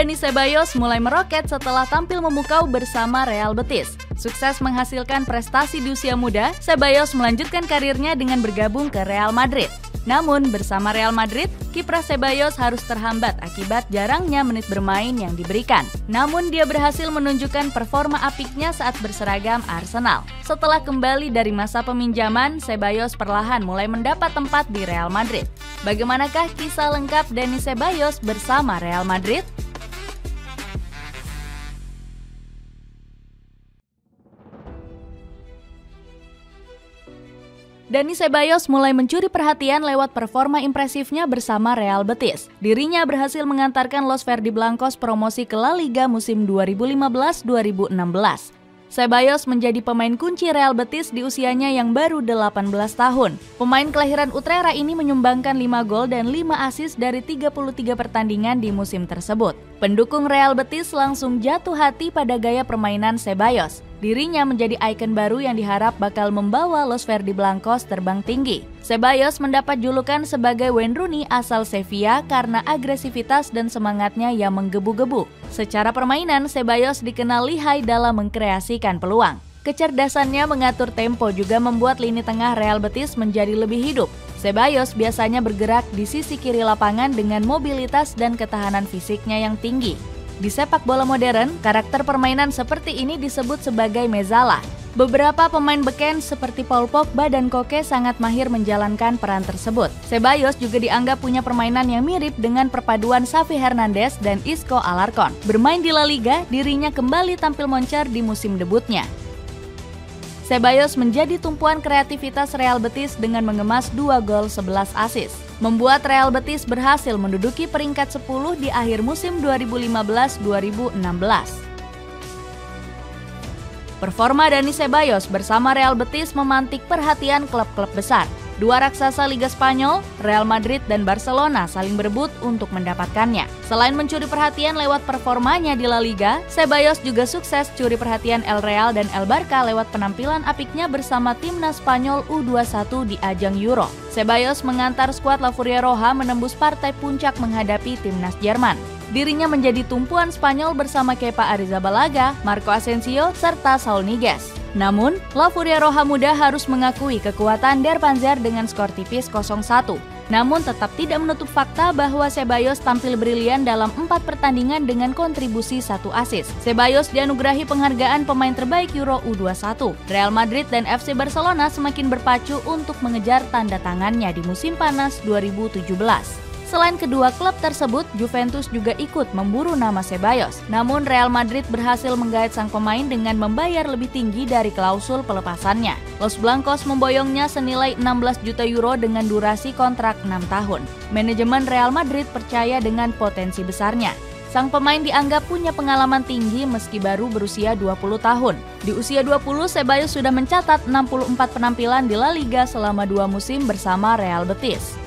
Dani Ceballos mulai meroket setelah tampil memukau bersama Real Betis. Sukses menghasilkan prestasi di usia muda, Ceballos melanjutkan karirnya dengan bergabung ke Real Madrid. Namun bersama Real Madrid, kiprah Ceballos harus terhambat akibat jarangnya menit bermain yang diberikan. Namun dia berhasil menunjukkan performa apiknya saat berseragam Arsenal. Setelah kembali dari masa peminjaman, Ceballos perlahan mulai mendapat tempat di Real Madrid. Bagaimanakah kisah lengkap Dani Ceballos bersama Real Madrid? Dani Ceballos mulai mencuri perhatian lewat performa impresifnya bersama Real Betis. Dirinya berhasil mengantarkan Los Verdiblancos promosi ke La Liga musim 2015-2016. Ceballos menjadi pemain kunci Real Betis di usianya yang baru 18 tahun. Pemain kelahiran Utrera ini menyumbangkan 5 gol dan 5 assist dari 33 pertandingan di musim tersebut. Pendukung Real Betis langsung jatuh hati pada gaya permainan Ceballos. Dirinya menjadi ikon baru yang diharap bakal membawa Los Verdiblancos terbang tinggi. Ceballos mendapat julukan sebagai Wayne Rooney asal Sevilla karena agresivitas dan semangatnya yang menggebu-gebu. Secara permainan, Ceballos dikenal lihai dalam mengkreasikan peluang. Kecerdasannya mengatur tempo juga membuat lini tengah Real Betis menjadi lebih hidup. Ceballos biasanya bergerak di sisi kiri lapangan dengan mobilitas dan ketahanan fisiknya yang tinggi. Di sepak bola modern, karakter permainan seperti ini disebut sebagai mezala. Beberapa pemain beken seperti Paul Pogba dan Koke sangat mahir menjalankan peran tersebut. Ceballos juga dianggap punya permainan yang mirip dengan perpaduan Xavi Hernandez dan Isco Alarcón. Bermain di La Liga, dirinya kembali tampil moncer di musim debutnya. Ceballos menjadi tumpuan kreativitas Real Betis dengan mengemas 2 gol 11 assist. Membuat Real Betis berhasil menduduki peringkat 10 di akhir musim 2015-2016. Performa Dani Ceballos bersama Real Betis memantik perhatian klub-klub besar. Dua raksasa Liga Spanyol, Real Madrid dan Barcelona saling berebut untuk mendapatkannya. Selain mencuri perhatian lewat performanya di La Liga, Ceballos juga sukses curi perhatian El Real dan El Barca lewat penampilan apiknya bersama timnas Spanyol U21 di ajang Euro. Ceballos mengantar skuad La Furia Roja menembus partai puncak menghadapi timnas Jerman. Dirinya menjadi tumpuan Spanyol bersama Kepa Arrizabalaga, Marco Asensio, serta Saul Niguez. Namun, La Furia Roja muda harus mengakui kekuatan Der Panzer dengan skor tipis 0-1. Namun tetap tidak menutup fakta bahwa Ceballos tampil brilian dalam 4 pertandingan dengan kontribusi 1 assist. Ceballos dianugerahi penghargaan pemain terbaik Euro U21. Real Madrid dan FC Barcelona semakin berpacu untuk mengejar tanda tangannya di musim panas 2017. Selain kedua klub tersebut, Juventus juga ikut memburu nama Ceballos. Namun Real Madrid berhasil menggait sang pemain dengan membayar lebih tinggi dari klausul pelepasannya. Los Blancos memboyongnya senilai 16 juta euro dengan durasi kontrak 6 tahun. Manajemen Real Madrid percaya dengan potensi besarnya. Sang pemain dianggap punya pengalaman tinggi meski baru berusia 20 tahun. Di usia 20, Ceballos sudah mencatat 64 penampilan di La Liga selama 2 musim bersama Real Betis.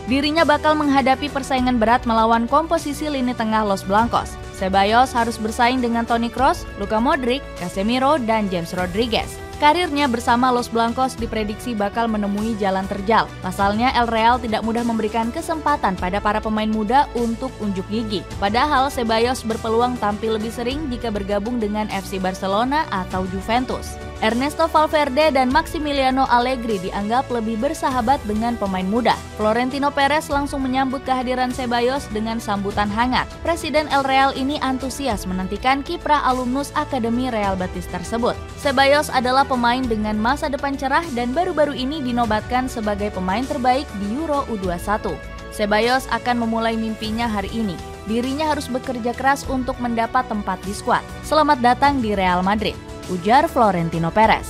Dirinya bakal menghadapi persaingan berat melawan komposisi lini tengah Los Blancos. Ceballos harus bersaing dengan Toni Kroos, Luka Modric, Casemiro, dan James Rodriguez. Karirnya bersama Los Blancos diprediksi bakal menemui jalan terjal. Pasalnya El Real tidak mudah memberikan kesempatan pada para pemain muda untuk unjuk gigi. Padahal Ceballos berpeluang tampil lebih sering jika bergabung dengan FC Barcelona atau Juventus. Ernesto Valverde dan Maximiliano Allegri dianggap lebih bersahabat dengan pemain muda. Florentino Perez langsung menyambut kehadiran Ceballos dengan sambutan hangat. Presiden El Real ini antusias menantikan kiprah alumnus Akademi Real Betis tersebut. Ceballos adalah pemain dengan masa depan cerah dan baru-baru ini dinobatkan sebagai pemain terbaik di Euro U21. Ceballos akan memulai mimpinya hari ini. Dirinya harus bekerja keras untuk mendapat tempat di skuad. Selamat datang di Real Madrid, ujar Florentino Perez.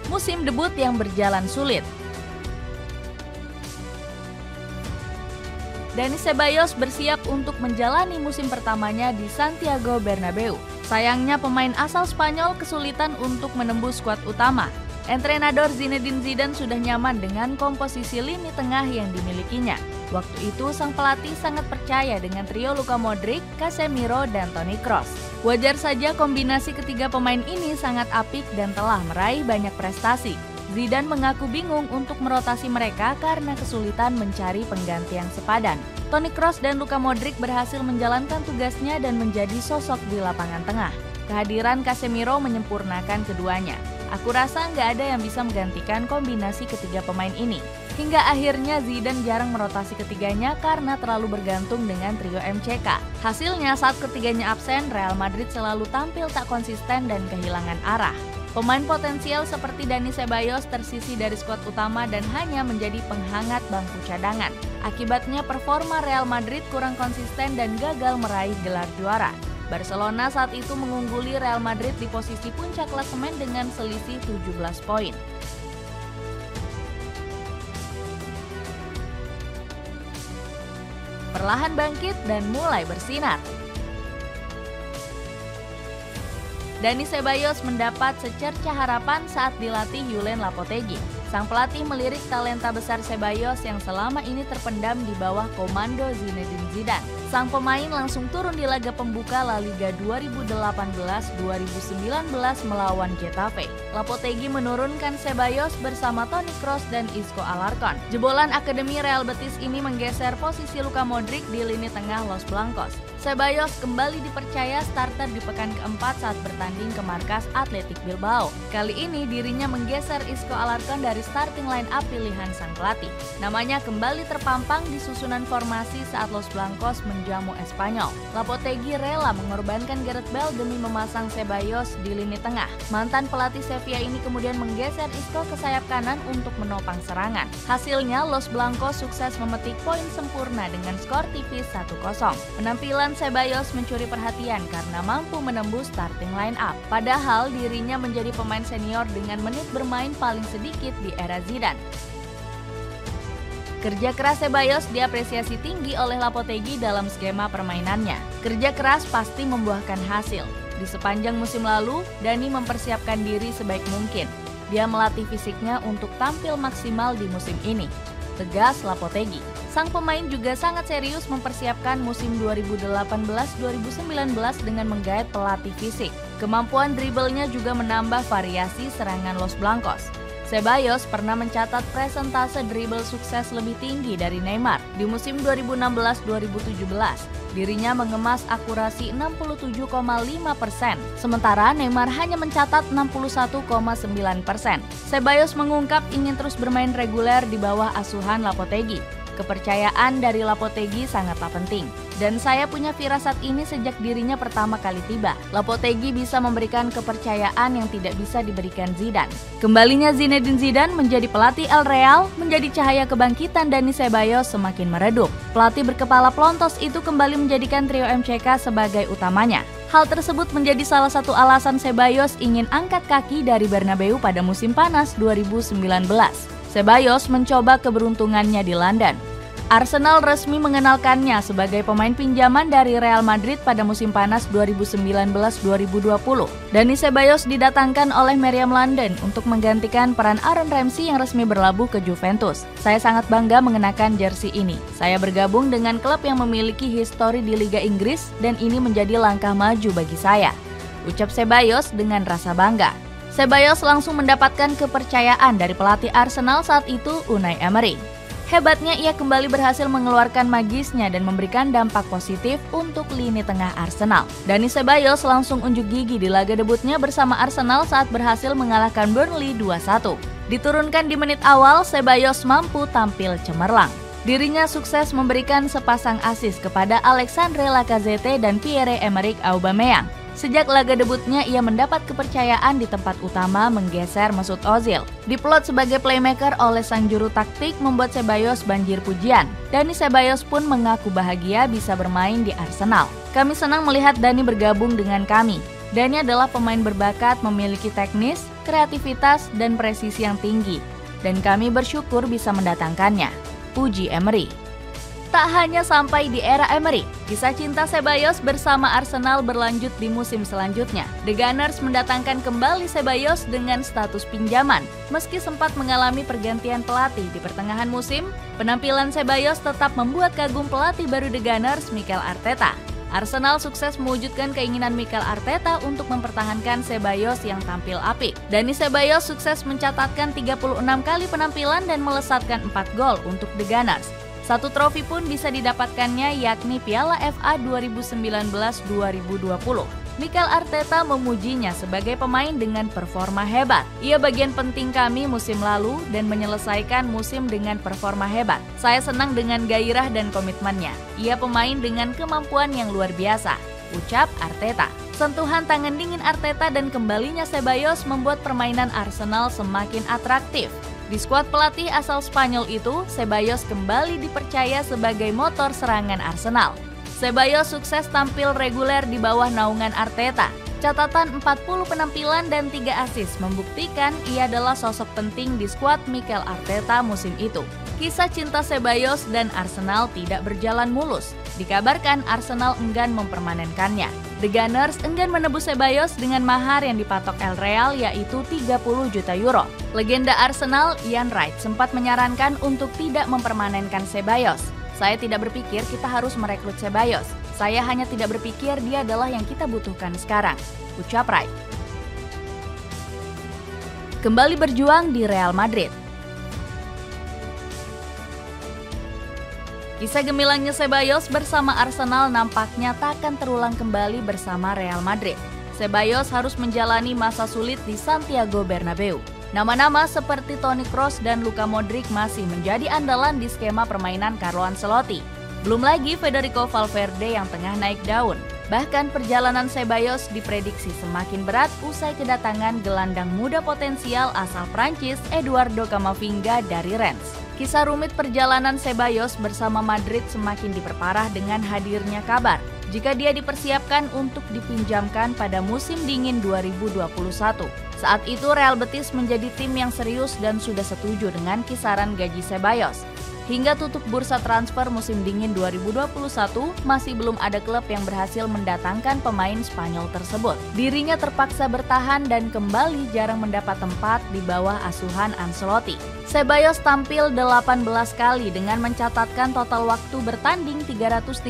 Musim debut yang berjalan sulit. Dani Ceballos bersiap untuk menjalani musim pertamanya di Santiago Bernabeu. Sayangnya pemain asal Spanyol kesulitan untuk menembus skuad utama. Entrenador Zinedine Zidane sudah nyaman dengan komposisi lini tengah yang dimilikinya. Waktu itu sang pelatih sangat percaya dengan trio Luka Modric, Casemiro, dan Toni Kroos. Wajar saja kombinasi ketiga pemain ini sangat apik dan telah meraih banyak prestasi. Zidane mengaku bingung untuk merotasi mereka karena kesulitan mencari pengganti yang sepadan. Toni Kroos dan Luka Modric berhasil menjalankan tugasnya dan menjadi sosok di lapangan tengah. Kehadiran Casemiro menyempurnakan keduanya. Aku rasa nggak ada yang bisa menggantikan kombinasi ketiga pemain ini. Hingga akhirnya Zidane jarang merotasi ketiganya karena terlalu bergantung dengan trio MCK. Hasilnya saat ketiganya absen, Real Madrid selalu tampil tak konsisten dan kehilangan arah. Pemain potensial seperti Dani Ceballos tersisih dari skuad utama dan hanya menjadi penghangat bangku cadangan. Akibatnya performa Real Madrid kurang konsisten dan gagal meraih gelar juara. Barcelona saat itu mengungguli Real Madrid di posisi puncak klasemen dengan selisih 17 poin. Perlahan bangkit dan mulai bersinar. Dani Ceballos mendapat secerca harapan saat dilatih Julen Lopetegui. Sang pelatih melirik talenta besar Ceballos yang selama ini terpendam di bawah komando Zinedine Zidane. Sang pemain langsung turun di laga pembuka La Liga 2018-2019 melawan Getafe. Lopetegui menurunkan Ceballos bersama Toni Kroos dan Isco Alarcón. Jebolan Akademi Real Betis ini menggeser posisi Luka Modric di lini tengah Los Blancos. Ceballos kembali dipercaya starter di pekan keempat saat bertanding ke markas Athletic Bilbao. Kali ini dirinya menggeser Isco Alarcón dari starting line up pilihan sang pelatih. Namanya kembali terpampang di susunan formasi saat Los Blancos menjamu Espanyol. Lopetegui rela mengorbankan Gareth Bale demi memasang Ceballos di lini tengah. Mantan pelatih Sevilla ini kemudian menggeser Isco ke sayap kanan untuk menopang serangan. Hasilnya Los Blancos sukses memetik poin sempurna dengan skor tipis 1-0. Penampilan Ceballos mencuri perhatian karena mampu menembus starting line up. Padahal dirinya menjadi pemain senior dengan menit bermain paling sedikit di era Zidane. Kerja keras Ceballos diapresiasi tinggi oleh Lopetegui dalam skema permainannya. Kerja keras pasti membuahkan hasil. Di sepanjang musim lalu, Dani mempersiapkan diri sebaik mungkin. Dia melatih fisiknya untuk tampil maksimal di musim ini, tegas Lopetegui. Sang pemain juga sangat serius mempersiapkan musim 2018-2019 dengan menggait pelatih fisik. Kemampuan driblenya juga menambah variasi serangan Los Blancos. Ceballos pernah mencatat presentase dribble sukses lebih tinggi dari Neymar. Di musim 2016-2017, dirinya mengemas akurasi 67,5%, sementara Neymar hanya mencatat 61,9%. Ceballos mengungkap ingin terus bermain reguler di bawah asuhan Lopetegui. Kepercayaan dari Lopetegui sangatlah penting. Dan saya punya firasat ini sejak dirinya pertama kali tiba. Lopetegui bisa memberikan kepercayaan yang tidak bisa diberikan Zidane. Kembalinya Zinedine Zidane menjadi pelatih El Real menjadi cahaya kebangkitan Dani Ceballos semakin meredup. Pelatih berkepala pelontos itu kembali menjadikan trio MCK sebagai utamanya. Hal tersebut menjadi salah satu alasan Ceballos ingin angkat kaki dari Bernabeu pada musim panas 2019. Ceballos mencoba keberuntungannya di London. Arsenal resmi mengenalkannya sebagai pemain pinjaman dari Real Madrid pada musim panas 2019-2020. Dani Ceballos didatangkan oleh Meriam London untuk menggantikan peran Aaron Ramsey yang resmi berlabuh ke Juventus. Saya sangat bangga mengenakan jersey ini. Saya bergabung dengan klub yang memiliki histori di Liga Inggris dan ini menjadi langkah maju bagi saya, ucap Ceballos dengan rasa bangga. Ceballos langsung mendapatkan kepercayaan dari pelatih Arsenal saat itu, Unai Emery. Hebatnya ia kembali berhasil mengeluarkan magisnya dan memberikan dampak positif untuk lini tengah Arsenal. Dani Ceballos langsung unjuk gigi di laga debutnya bersama Arsenal saat berhasil mengalahkan Burnley 2-1. Diturunkan di menit awal, Ceballos mampu tampil cemerlang. Dirinya sukses memberikan sepasang assist kepada Alexandre Lacazette dan Pierre-Emerick Aubameyang. Sejak laga debutnya, ia mendapat kepercayaan di tempat utama menggeser Mesut Ozil. Diplot sebagai playmaker oleh sang juru taktik membuat Ceballos banjir pujian. Dani Ceballos pun mengaku bahagia bisa bermain di Arsenal. Kami senang melihat Dani bergabung dengan kami. Dani adalah pemain berbakat, memiliki teknis, kreativitas, dan presisi yang tinggi. Dan kami bersyukur bisa mendatangkannya, puji Emery. Tak hanya sampai di era Emery, kisah cinta Ceballos bersama Arsenal berlanjut di musim selanjutnya. The Gunners mendatangkan kembali Ceballos dengan status pinjaman. Meski sempat mengalami pergantian pelatih di pertengahan musim, penampilan Ceballos tetap membuat kagum pelatih baru The Gunners, Mikel Arteta. Arsenal sukses mewujudkan keinginan Mikel Arteta untuk mempertahankan Ceballos yang tampil apik. Dani Ceballos sukses mencatatkan 36 kali penampilan dan melesatkan 4 gol untuk The Gunners. Satu trofi pun bisa didapatkannya, yakni Piala FA 2019-2020. Mikel Arteta memujinya sebagai pemain dengan performa hebat. Ia bagian penting kami musim lalu dan menyelesaikan musim dengan performa hebat. Saya senang dengan gairah dan komitmennya. Ia pemain dengan kemampuan yang luar biasa, ucap Arteta. Sentuhan tangan dingin Arteta dan kembalinya Ceballos membuat permainan Arsenal semakin atraktif. Di skuad pelatih asal Spanyol itu, Ceballos kembali dipercaya sebagai motor serangan Arsenal. Ceballos sukses tampil reguler di bawah naungan Arteta. Catatan 40 penampilan dan 3 assist membuktikan ia adalah sosok penting di skuad Mikel Arteta musim itu. Kisah cinta Ceballos dan Arsenal tidak berjalan mulus. Dikabarkan Arsenal enggan mempermanenkannya. The Gunners enggan menebus Ceballos dengan mahar yang dipatok El Real yaitu 30 juta euro. Legenda Arsenal Ian Wright sempat menyarankan untuk tidak mempermanenkan Ceballos. Saya tidak berpikir kita harus merekrut Ceballos. Saya hanya tidak berpikir dia adalah yang kita butuhkan sekarang, ucap Wright. Kembali berjuang di Real Madrid. Kisah gemilangnya Ceballos bersama Arsenal nampaknya takkan terulang kembali bersama Real Madrid. Ceballos harus menjalani masa sulit di Santiago Bernabeu. Nama-nama seperti Toni Kroos dan Luka Modric masih menjadi andalan di skema permainan Carlo Ancelotti. Belum lagi Federico Valverde yang tengah naik daun. Bahkan perjalanan Ceballos diprediksi semakin berat usai kedatangan gelandang muda potensial asal Prancis Eduardo Camavinga dari Rennes. Kisah rumit perjalanan Ceballos bersama Madrid semakin diperparah dengan hadirnya kabar jika dia dipersiapkan untuk dipinjamkan pada musim dingin 2021. Saat itu Real Betis menjadi tim yang serius dan sudah setuju dengan kisaran gaji Ceballos. Hingga tutup bursa transfer musim dingin 2021, masih belum ada klub yang berhasil mendatangkan pemain Spanyol tersebut. Dirinya terpaksa bertahan dan kembali jarang mendapat tempat di bawah asuhan Ancelotti. Ceballos tampil 18 kali dengan mencatatkan total waktu bertanding 338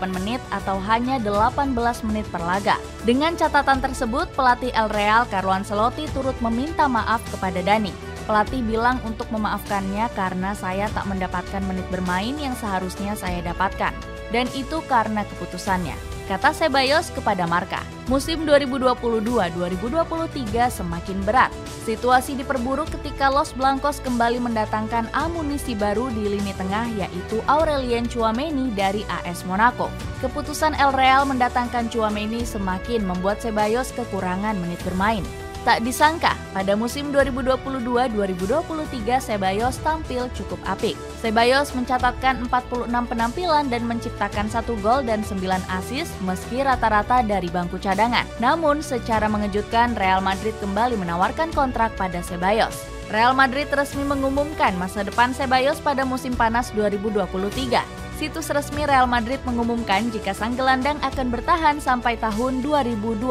menit atau hanya 18 menit per laga. Dengan catatan tersebut, pelatih El Real Carlo Ancelotti turut meminta maaf kepada Dani. Pelatih bilang untuk memaafkannya karena saya tak mendapatkan menit bermain yang seharusnya saya dapatkan. Dan itu karena keputusannya, kata Ceballos kepada Marca. Musim 2022-2023 semakin berat. Situasi diperburuk ketika Los Blancos kembali mendatangkan amunisi baru di lini tengah yaitu Aurelien Tchouaméni dari AS Monaco. Keputusan El Real mendatangkan Tchouaméni semakin membuat Ceballos kekurangan menit bermain. Tak disangka, pada musim 2022-2023 Ceballos tampil cukup apik. Ceballos mencatatkan 46 penampilan dan menciptakan 1 gol dan 9 assist meski rata-rata dari bangku cadangan. Namun secara mengejutkan Real Madrid kembali menawarkan kontrak pada Ceballos. Real Madrid resmi mengumumkan masa depan Ceballos pada musim panas 2023. Situs resmi Real Madrid mengumumkan jika sang gelandang akan bertahan sampai tahun 2027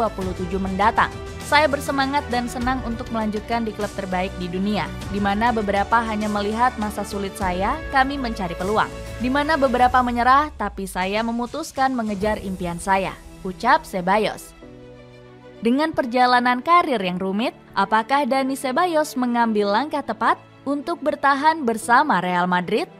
mendatang. Saya bersemangat dan senang untuk melanjutkan di klub terbaik di dunia, di mana beberapa hanya melihat masa sulit saya, kami mencari peluang. Di mana beberapa menyerah, tapi saya memutuskan mengejar impian saya, ucap Ceballos. Dengan perjalanan karir yang rumit, apakah Dani Ceballos mengambil langkah tepat untuk bertahan bersama Real Madrid?